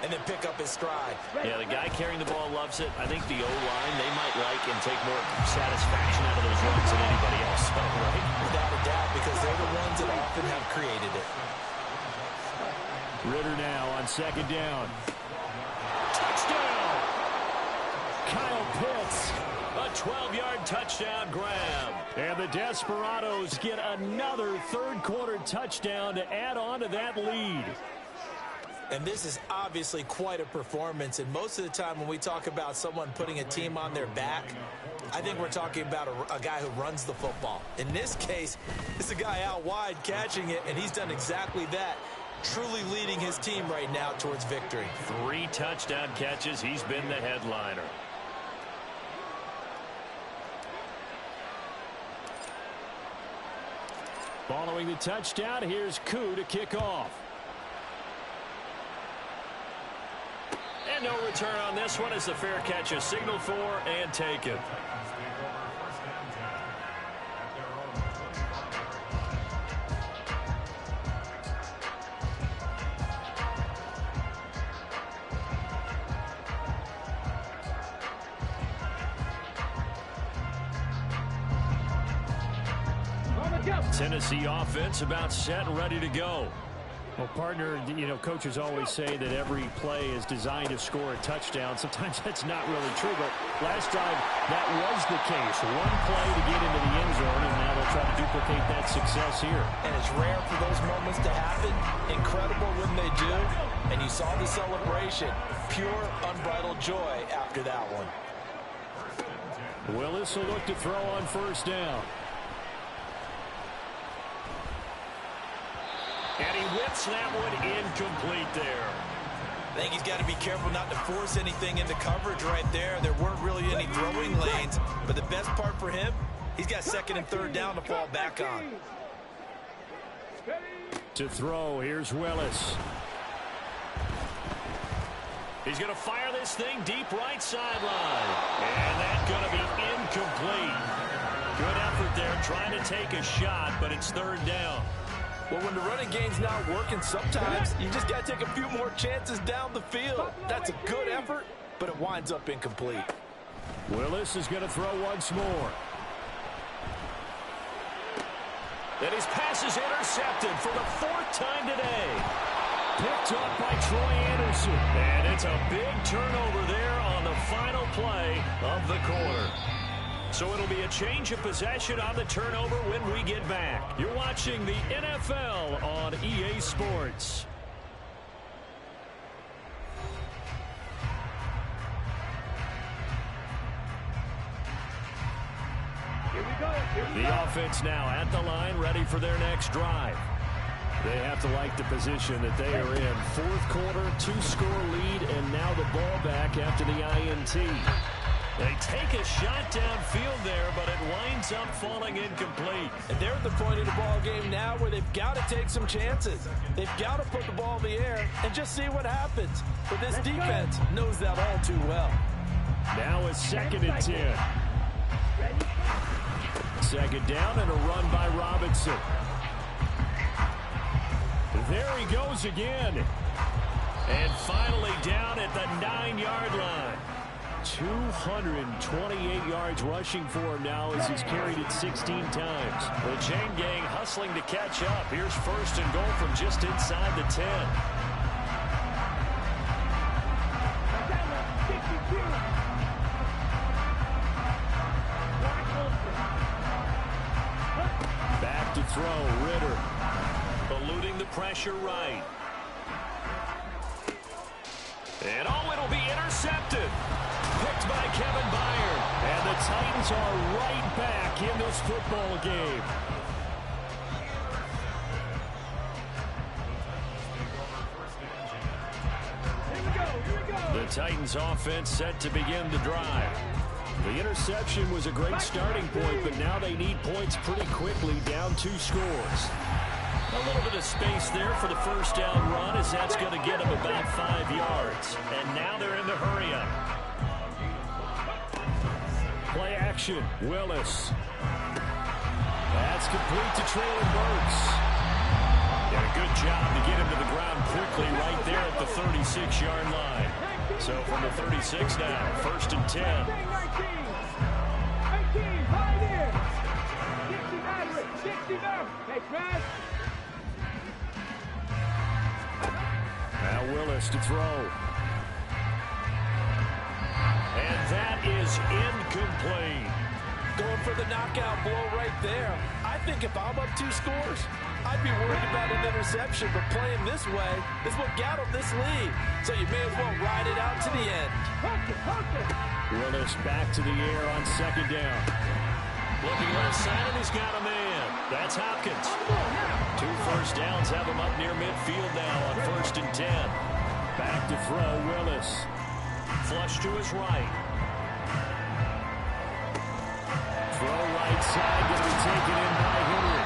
and then pick up his stride. Yeah, the guy carrying the ball loves it. I think the O-line, they might like and take more satisfaction out of those runs than anybody else, right? Without a doubt, because they're the ones that often have created it. Ritter now on second down. Touchdown! Kyle Pitts. A 12-yard touchdown grab. And the Desperados get another third quarter touchdown to add on to that lead. And this is obviously quite a performance. And most of the time when we talk about someone putting a team on their back, I think we're talking about a guy who runs the football. In this case, it's a guy out wide catching it, and he's done exactly that. Truly leading his team right now towards victory. 3 touchdown catches. He's been the headliner. Following the touchdown, here's Koo to kick off. And no return on this one as the fair catch is signaled for and taken. Tennessee offense about set and ready to go. Well, partner, you know, coaches always say that every play is designed to score a touchdown. Sometimes that's not really true, but last time that was the case. One play to get into the end zone, and now they'll try to duplicate that success here. And it's rare for those moments to happen. Incredible when they do. And you saw the celebration. Pure, unbridled joy after that one. Willis will look to throw on first down. And he whips that one incomplete there. I think he's got to be careful not to force anything into coverage right there. There weren't really any throwing lanes. But the best part for him, he's got second and third down to fall back on. To throw, here's Willis. He's going to fire this thing deep right sideline. And that's going to be incomplete. Good effort there trying to take a shot, but it's third down. Well, when the running game's not working, sometimes you just got to take a few more chances down the field. That's a good effort, but it winds up incomplete. Willis is going to throw once more. And his pass is intercepted for the 4th time today. Picked up by Troy Anderson. And it's a big turnover there on the final play of the quarter. So it'll be a change of possession on the turnover when we get back. You're watching the NFL on EA Sports. The offense now at the line, ready for their next drive. They have to like the position that they are in. Fourth quarter, 2-score lead, and now the ball back after the INT. They take a shot downfield there, but it winds up falling incomplete. And they're at the point of the ball game now where they've got to take some chances. They've got to put the ball in the air and just see what happens. But this defense knows that all too well. Now a 2nd and 10. Second down and a run by Robinson. There he goes again. And finally down at the 9-yard line. 228 yards rushing for him now as he's carried it 16 times. The chain gang hustling to catch up. Here's 1st and goal from just inside the 10. Back to throw, Ritter. Eluding the pressure right. And it'll be intercepted. Picked by Kevin Byard. And the Titans are right back in this football game. The Titans offense set to begin the drive. The interception was a great starting point, but now they need points pretty quickly, down 2 scores. A little bit of space there for the first down run, as that's going to get them about 5 yards. And now they're in the hurry up. Play action, Willis. That's complete to Traylon Burks. Did a good job to get him to the ground quickly right there at the 36-yard line. So from the 36 now, 1st and 10. 18, pioneer. 69. Hey, Chris. Now Willis to throw. And that is incomplete. Going for the knockout blow right there. I think if I'm up 2 scores, I'd be worried about an interception, but playing this way is what got them this lead. So you may as well ride it out to the end. Willis back to the air on 2nd down. Looking left side, and he's got a man. That's Hopkins. 2 first downs have him up near midfield now on 1st and 10. Back to throw, Willis. Flush to his right. Throw right side, going to be taken in by Henry.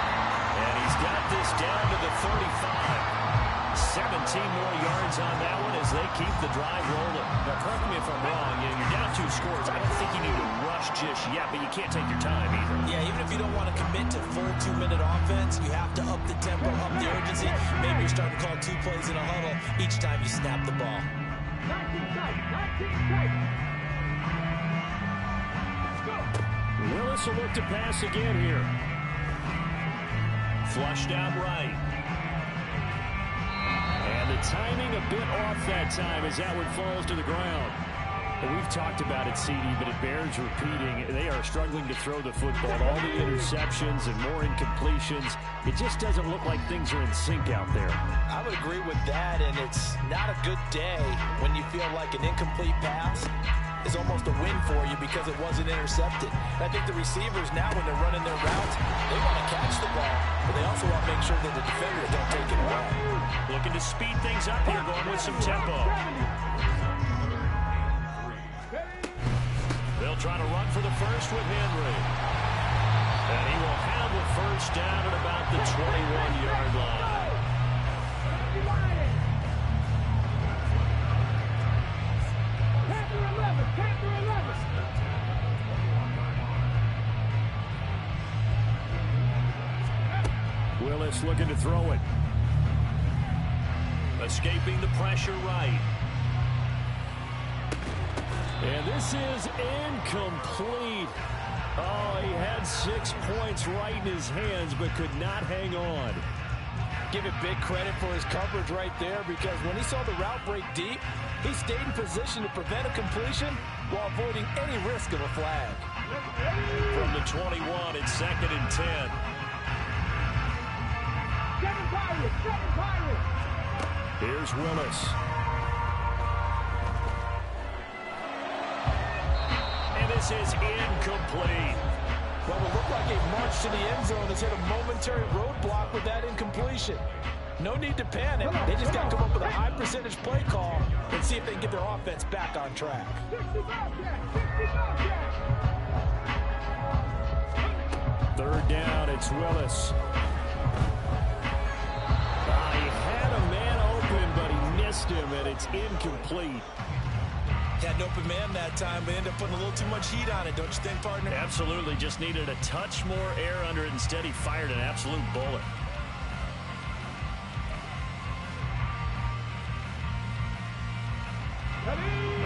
And he's got this down to the 35. 17 more yards on that one as they keep the drive rolling. Now, correct me if I'm wrong. You're down 2 scores. I don't think you need to rush just yet, but you can't take your time either. Yeah, even if you don't want to commit to full 2-minute offense, you have to up the tempo, up the urgency. Maybe you're starting to call 2 plays in a huddle each time you snap the ball. 19 tight. Willis will look to pass again here. Flushed out right. And the timing a bit off that time as that one falls to the ground. And we've talked about it, CD, but it bears repeating. They are struggling to throw the football. All the interceptions and more incompletions. It just doesn't look like things are in sync out there. I would agree with that, and it's not a good day when you feel like an incomplete pass is almost a win for you because it wasn't intercepted. And I think the receivers now, when they're running their routes, they want to catch the ball, but they also want to make sure that the defenders don't take it away. Looking to speed things up here, going with some tempo. They'll try to run for the first with Henry. And he will have a first down at about the 21-yard line. Willis looking to throw it. Escaping the pressure right. And this is incomplete. Oh, he had 6 points right in his hands, but could not hang on. Give it big credit for his coverage right there, because when he saw the route break deep, he stayed in position to prevent a completion while avoiding any risk of a flag. From the 21, it's 2nd and 10. Here's Willis. And this is incomplete. Well, it looked like a march to the end zone has hit a momentary roadblock with that incompletion. No need to panic. They just got to come up with a high percentage play call and see if they can get their offense back on track. Third down, it's Willis. He had a man open, but he missed him, and it's incomplete. Had an open man that time, but ended up putting a little too much heat on it, don't you think, partner? Absolutely, just needed a touch more air under it. Instead, he fired an absolute bullet. All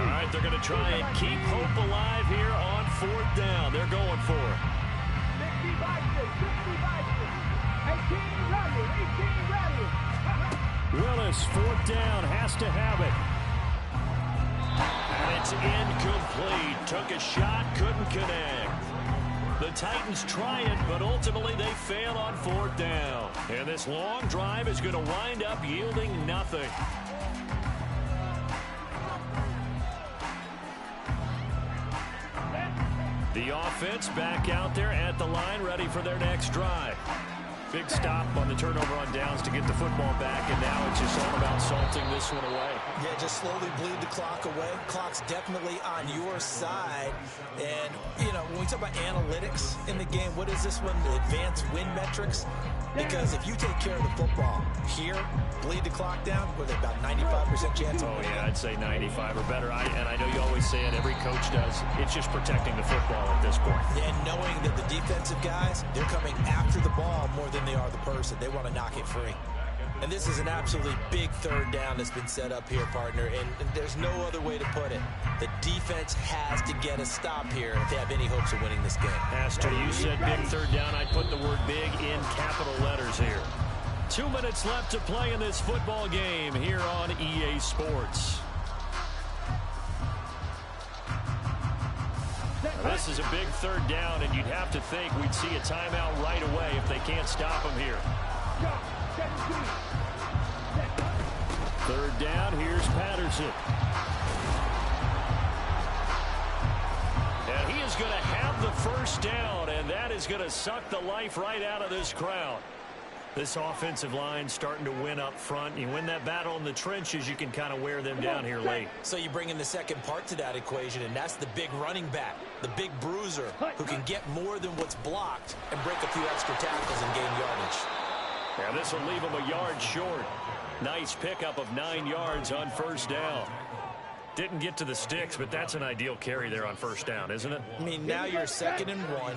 right, they're going to try and keep hope alive here on fourth down. They're going for it. 18 ready. Willis, fourth down, has to have it. And it's incomplete. Took a shot, couldn't connect. The Titans try it, but ultimately they fail on fourth down. And this long drive is going to wind up yielding nothing. The offense back out there at the line, ready for their next drive. Big stop on the turnover on downs to get the football back, and now it's just all about salting this one away. Yeah, just slowly bleed the clock away. Clock's definitely on your side. And, you know, when we talk about analytics in the game, what is this one? The advanced win metrics? Because if you take care of the football here, bleed the clock down, with about 95% chance of winning. Yeah, I'd say 95 or better. And I know you always say it, every coach does. It's just protecting the football at this point. And knowing that the defensive guys, they're coming after the ball more than they are the person. They want to knock it free. And this is an absolutely big third down that's been set up here, partner. And there's no other way to put it. The defense has to get a stop here if they have any hopes of winning this game. Pastor, you said big third down. I'd put the word big in capital letters here. 2 minutes left to play in this football game here on EA Sports. This is a big third down, and you'd have to think we'd see a timeout right away if they can't stop him here. Third down, here's Patterson. And he is going to have the first down, and that is going to suck the life right out of this crowd. This offensive line starting to win up front. You win that battle in the trenches, you can kind of wear them down here late. So you bring in the second part to that equation, and that's the big running back, the big bruiser, who can get more than what's blocked and break a few extra tackles and gain yardage. Yeah, this will leave him a yard short. Nice pickup of 9 yards on first down. Didn't get to the sticks, but that's an ideal carry there on first down, isn't it? I mean, now you're 2nd and 1.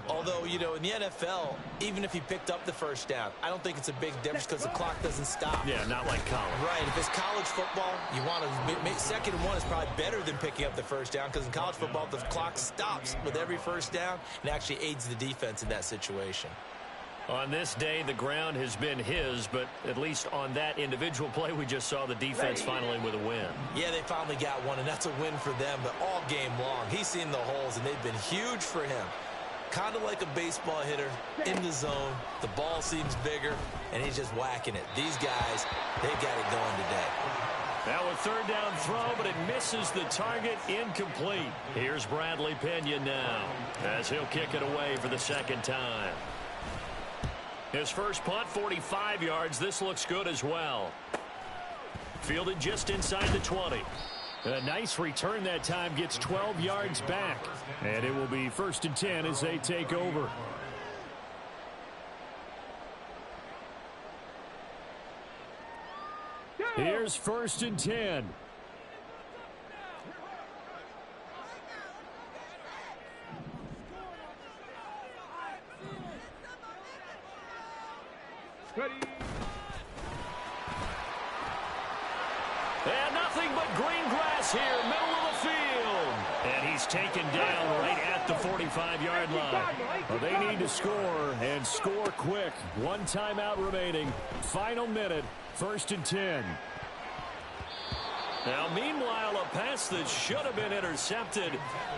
Although, you know, in the NFL, even if he picked up the first down, I don't think it's a big difference because the clock doesn't stop. Yeah, not like college. Right. If it's college football, you want to 2nd and 1 is probably better than picking up the first down because in college football, the clock stops with every first down and actually aids the defense in that situation. On this day, the ground has been his, but at least on that individual play, we just saw the defense finally with a win. Yeah, they finally got one, and that's a win for them, but all game long, he's seen the holes, and they've been huge for him. Kind of like a baseball hitter in the zone. The ball seems bigger, and he's just whacking it. These guys, they've got it going today. Now a third down throw, but it misses the target, incomplete. Here's Bradley Pena now, as he'll kick it away for the second time. His first punt, 45 yards. This looks good as well. Fielded just inside the 20. A nice return that time, gets 12 yards back. And it will be 1st and 10 as they take over. Here's 1st and 10. And nothing but green grass here, middle of the field. And he's taken down right at the 45-yard line. Well, they need to score, and score quick. 1 timeout remaining. Final minute, 1st and 10. Now, meanwhile, a pass that should have been intercepted,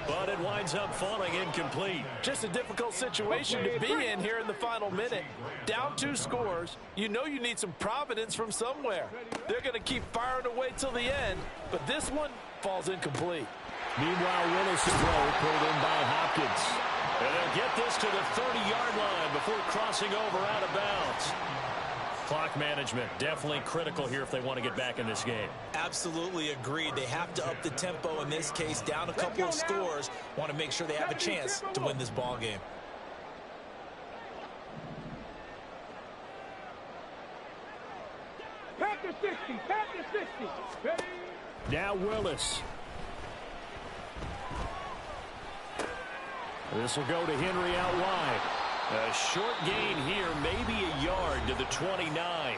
but it winds up falling incomplete. Just a difficult situation to be in here in the final minute. Down 2 scores. You know you need some providence from somewhere. They're going to keep firing away till the end, but this one falls incomplete. Meanwhile, Willis' throw pulled in by Hopkins. And they'll get this to the 30-yard line before crossing over out of bounds. Clock management definitely critical here if they want to get back in this game. Absolutely agreed. They have to up the tempo in this case, down a couple of scores. Want to make sure they have a chance to win this ball game. Back to 60, back to 60. Ready? Now Willis. This will go to Henry out wide. A short gain here, maybe a yard to the 29.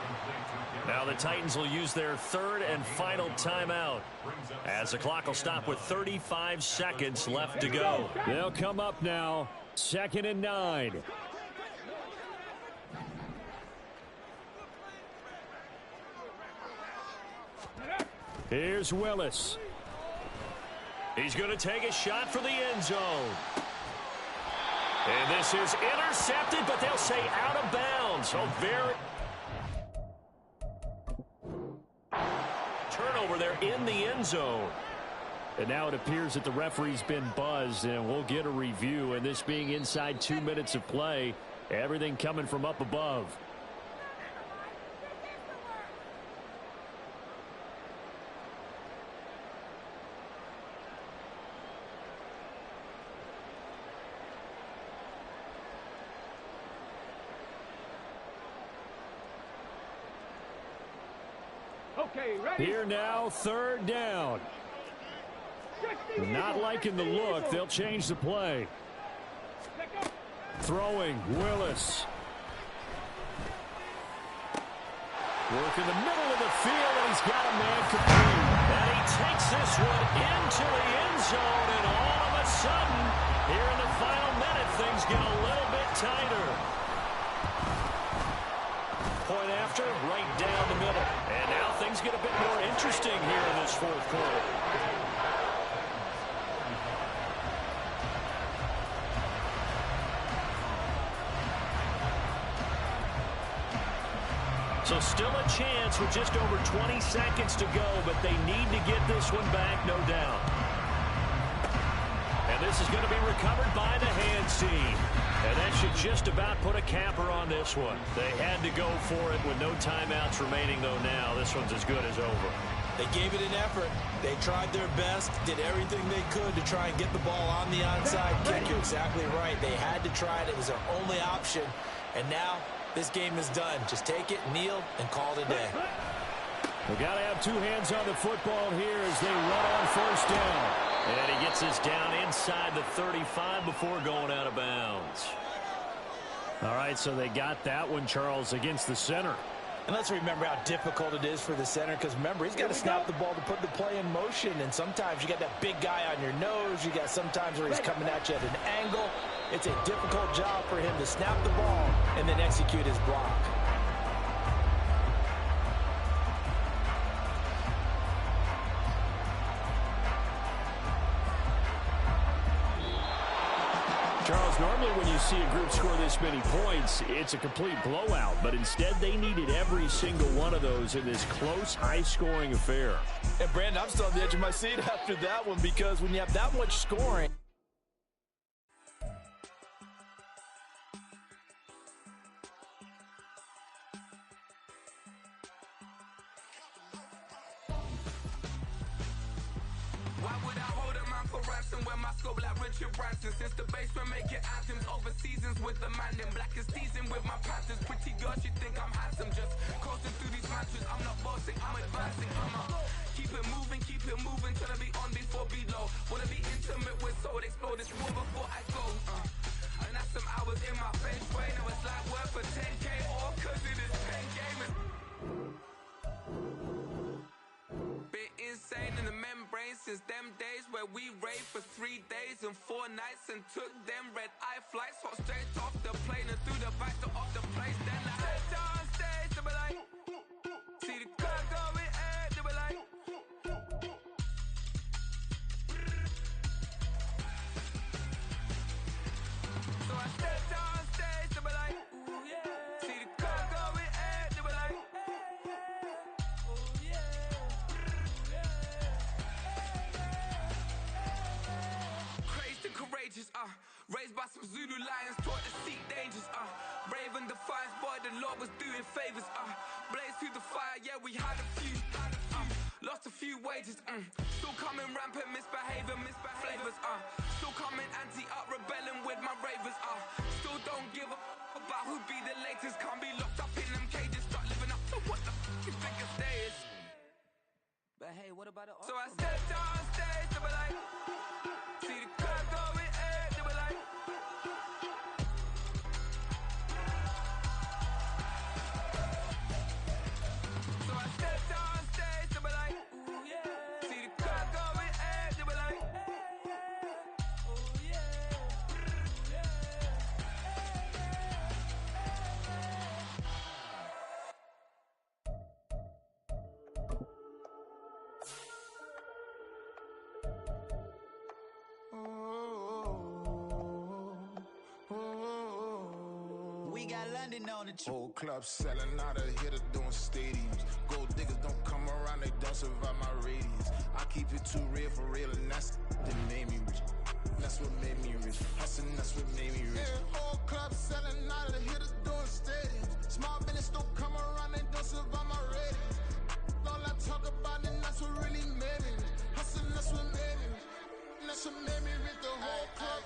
Now the Titans will use their third and final timeout as the clock will stop with 35 seconds left to go. They'll come up now, 2nd and 9. Here's Willis. He's going to take a shot for the end zone. And this is intercepted, but they'll say out of bounds. Oh, very turnover there in the end zone. And now it appears that the referee's been buzzed, and we'll get a review. And this being inside 2 minutes of play, everything coming from up above. Okay, ready? Here now, 3rd down. Not liking the look. They'll change the play. Throwing, Willis. Work in the middle of the field, and he's got a man complete. And he takes this one into the end zone, and all of a sudden, here in the final minute, things get a little bit tighter. Point after, right down the middle. And now things get a bit more interesting here in this 4th quarter. So still a chance with just over 20 seconds to go, but they need to get this one back, no doubt. And this is going to be recovered by the hands team. And that should just about put a capper on this one. They had to go for it with no timeouts remaining, though now. This one's as good as over. They gave it an effort. They tried their best, did everything they could to try and get the ball on the onside kick. You're exactly right. They had to try it. It was their only option. And now this game is done. Just take it, kneel, and call it a day. We've got to have 2 hands on the football here as they run on 1st down. And he gets this down inside the 35 before going out of bounds. All right, so they got that one, Charles, against the center. And let's remember how difficult it is for the center, because remember, he's got to snap the ball to put the play in motion, and sometimes you got that big guy on your nose. You got sometimes where he's coming at you at an angle. It's a difficult job for him to snap the ball and then execute his block. Charles, normally when you see a group score this many points, it's a complete blowout. But instead, they needed every single one of those in this close, high-scoring affair. And, Brandon, I'm still on the edge of my seat after that one, because when you have that much scoring, why would I hold a man for ransom when my scope like Richard Branson? Since the basement making anthems over seasons with the man in black is teasing with my panthers. Pretty girl, she think I'm handsome. Just coasting through these matches. I'm not bossing, I'm advancing. Keep it moving till I be on before below. Wanna be intimate with soul, explore this room before I go. And that's some hours in my feng shui. Now it's like work for 10K or cause it is 10 gamers. Been insane in the membrane since them days where we raved for 3 days and 4 nights and took them red eye flights. Hot straight off the plane and through the back door of the place. Then I stepped on stage to be like, see the crowd going air to be like. So I stepped on stage to be like, ooh yeah. See the crowd going air to be like, ooh yeah. Crazed and courageous, raised by some Zulu the Lord was doing favors. Blaze through the fire, yeah, we had a few. Lost a few wages. Still coming rampant, misbehaving, flavors. Still coming anti-up, rebelling with my ravers. Still don't give a about who'd be the latest. Can't be locked up in them cages. Start living up to what the you think a day is. But hey, what about the So I stepped on stage, they were like, see the crowd going air, they were like. So I stepped on stage, they were like, ooh yeah. See the crowd going air, they were like, ooh yeah. We got London on the Whole club selling out of hitter doing stadiums. Gold diggers don't come around, they don't survive my radius. I keep it too real for real, and that's that made me rich. That's what made me rich. Hustling, that's what made me rich. Yeah, whole club selling out of hitters doing stadiums. Small business don't come around, they don't survive my radius. All I talk about, and that's what really made me rich. Hustling, that's what made me rich. And that's what made me rich. The whole club.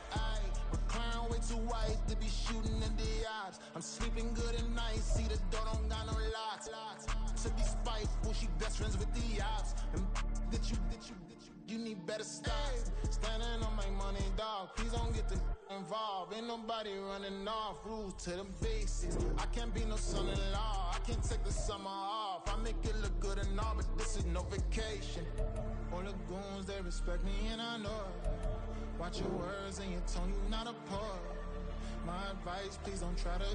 McLaren way too white to be shooting in the odds. I'm sleeping good at night, see the door don't got no locks. To be spiteful, she best friends with the ops. And you need better stop. Standing on my money, dog. Please don't get the involved. Ain't nobody running off. Rules to the basics. I can't be no son-in-law. I can't take the summer off. I make it look good and all, but this is no vacation. All the goons, they respect me and I know it. Watch your words and your tone, you not a poet. My advice, please don't try to